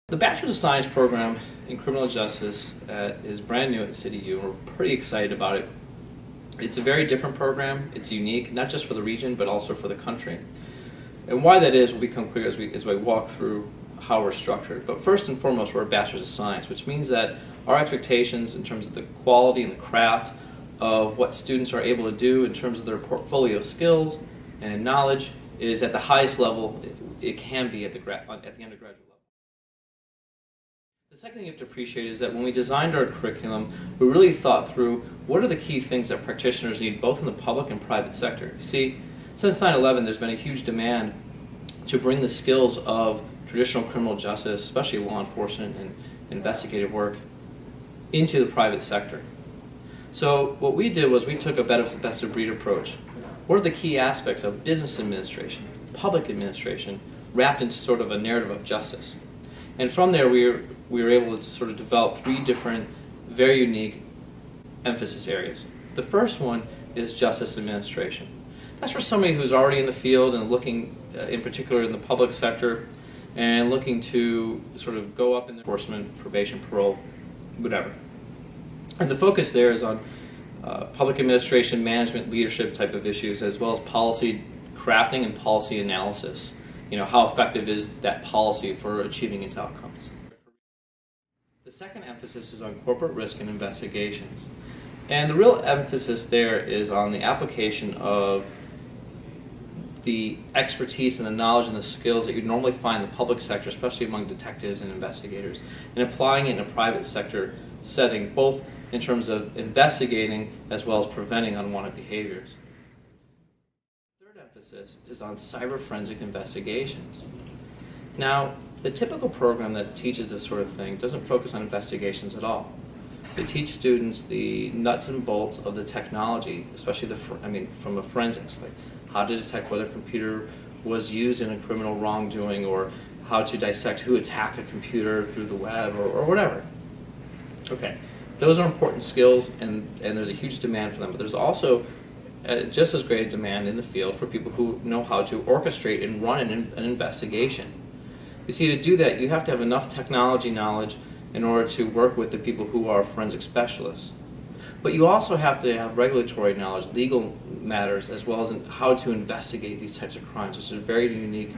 The Bachelor of Science program in criminal justice is brand new at CityU. We're pretty excited about it. It's a very different program. It's unique, not just for the region, but also for the country. And why that is will become clear as we walk through how we're structured. But first and foremost, we're a Bachelor of Science, which means that our expectations in terms of the quality and the craft of what students are able to do in terms of their portfolio skills and knowledge is at the highest level it can be at the undergraduate level. The second thing you have to appreciate is that when we designed our curriculum, we really thought through what are the key things that practitioners need both in the public and private sector. You see, since 9/11 there's been a huge demand to bring the skills of traditional criminal justice, especially law enforcement and investigative work, into the private sector. So what we did was we took a best of breed approach. What are the key aspects of business administration, public administration, wrapped into sort of a narrative of justice? And from there we were able to sort of develop three different, very unique emphasis areas. The first one is justice administration. That's for somebody who's already in the field and looking, in particular in the public sector, and looking to sort of go up in the enforcement, probation, parole, whatever. And the focus there is on public administration, management, leadership type of issues, as well as policy crafting and policy analysis. You know, how effective is that policy for achieving its outcomes? The second emphasis is on corporate risk and investigations. And the real emphasis there is on the application of the expertise and the knowledge and the skills that you normally find in the public sector, especially among detectives and investigators, and applying it in a private sector setting, both in terms of investigating as well as preventing unwanted behaviors. Emphasis is on cyber forensic investigations. Now, the typical program that teaches this sort of thing doesn't focus on investigations at all. They teach students the nuts and bolts of the technology, especially from a forensics, like how to detect whether a computer was used in a criminal wrongdoing, or how to dissect who attacked a computer through the web, or whatever. Okay, those are important skills, and there's a huge demand for them, but there's also just as great a demand in the field for people who know how to orchestrate and run an investigation. You see, to do that, you have to have enough technology knowledge in order to work with the people who are forensic specialists. But you also have to have regulatory knowledge, legal matters, as well as how to investigate these types of crimes, which is very unique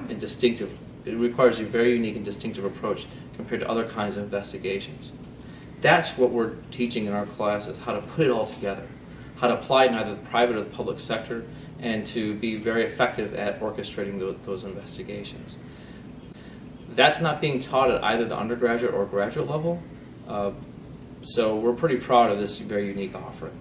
and distinctive. It requires a very unique and distinctive approach compared to other kinds of investigations. That's what we're teaching in our classes, how to put it all together, how to apply it in either the private or the public sector, and to be very effective at orchestrating those investigations. That's not being taught at either the undergraduate or graduate level, so we're pretty proud of this very unique offering.